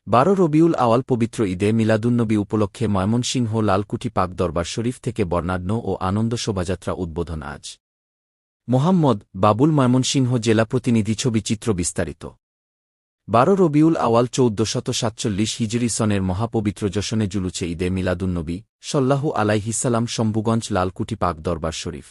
12 রবিউল আওয়াল পবিত্র ঈদে মিলাদুন্নবী উপলক্ষে ময়মনসিংহ লালকুঠি পাক দরবার শরীফ থেকে বর্ণাঢ্য ও আনন্দ শোভাযাত্রা উদ্বোধন আজ। মোহাম্মদ বাবুল, ময়মনসিংহ জেলা প্রতিনিধি। ছবি চিত্র বিস্তারিত। 12 রবিউল আওয়াল 1447 হিজরি সনের মহাপবিত্র জশনে জুলুছে ঈদে মিলাদুন্নবী সাল্লাল্লাহু আলাইহিসাল্লাম শম্ভুগঞ্জ লালকুঠি পাক দরবার শরীফ।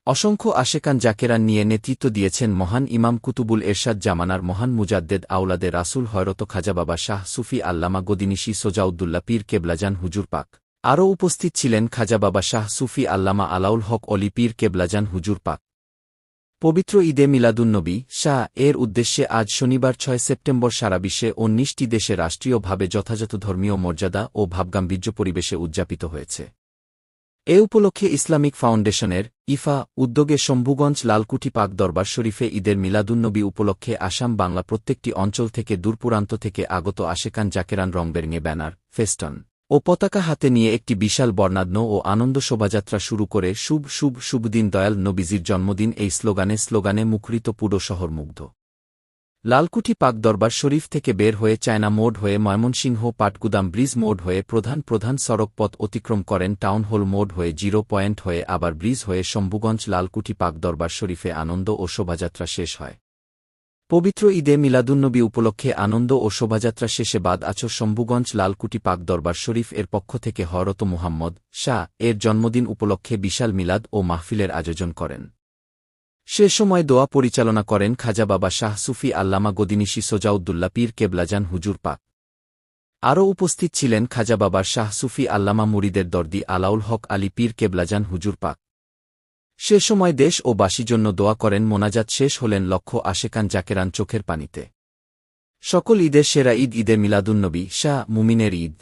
অসংখ্য আশেকান জাকেরান নিয়ে নেতৃত্ব দিয়েছেন মহান ইমাম কুতুবুল এরশাদ জামানার মহান মুজাদ্দেদ আওলাদে রাসূল হযরত খাজা বাবা শাহ সুফি আল্লামা গদিনিশি সোজাউদ্দৌলা পীর কেবলাজান হুজুর পাক। আরও উপস্থিত ছিলেন খাজা বাবা শাহ সুফি আল্লামা আলাউল হক অলি পীর কেবলাজান হুজুর পাক। পবিত্র ঈদে মিলাদুন্নবী শাহ এর উদ্দেশ্যে আজ শনিবার 6 সেপ্টেম্বর সারা বিশ্বে 19টি দেশে রাষ্ট্রীয়ভাবে যথাযথ ধর্মীয় মর্যাদা ও ভাবগাম্ভীর্য পরিবেশে উদযাপিত হয়েছে। এ উপলক্ষে ইসলামিক ফাউন্ডেশনের ইফা উদ্যোগে শম্ভুগঞ্জ লালকুঠি পাক দরবার শরীফে ঈদের মিলাদুন্নবী উপলক্ষে আসাম বাংলা প্রত্যেকটি অঞ্চল থেকে দূরপূরান্ত থেকে আগত আশেকান জাকেরান রংবেরঙে ব্যানার, ফেস্টন ও পতাকা হাতে নিয়ে একটি বিশাল বর্ণাঢ্য ও আনন্দ শোভাযাত্রা শুরু করে শুভ শুভ শুভ দিন দয়াল নবীজির জন্মদিন এই স্লোগানে মুখরিত পুরো শহর মুগ্ধ। লালকুঠি পাক দরবার শরীফ থেকে বের হয়ে চায়না মোড় হয়ে ময়মনসিংহ পাটগুদাম ব্রিজ মোড় হয়ে প্রধান সড়ক পথ অতিক্রম করেন টাউন হল মোড় হয়ে 0 পয়েন্ট হয়ে আবার ব্রিজ হয়ে শম্ভুগঞ্জ লালকুঠি পাক দরবার শরীফে আনন্দ ও শোভাযাত্রা শেষ হয়। পবিত্র ঈদে মিলাদুন্নবী উপলক্ষে আনন্দ ও শোভাযাত্রা শেষে বাদ আছর শম্ভুগঞ্জ লালকুঠি পাক দরবার শরীফ এর পক্ষ থেকে হযরত মুহাম্মদ শাহ এর জন্মদিন উপলক্ষে বিশাল মিলাদ ও মাহফিলের আয়োজন করেন। সে সময় দোয়া পরিচালনা করেন খাজা বাবা শাহ সুফি আল্লামা গদিনিশি সোজাউদ্দৌলা পীর কেবলাজান হুজুর পাক। আরও উপস্থিত ছিলেন খাজা বাবার শাহ সুফি আল্লামা মুরিদের দর্দি আলাউল হক আলী পীর কেবলাজান হুজুর পাক। সে সময় দেশ ও বাসী জন্য দোয়া করেন। মোনাজাত শেষ হলেন লক্ষ আশেকান জাকেরান চোখের পানিতে। সকল ঈদের সেরা ঈদ ঈদে মিলাদুন্নবী শাহ মুমিনের ঈদ।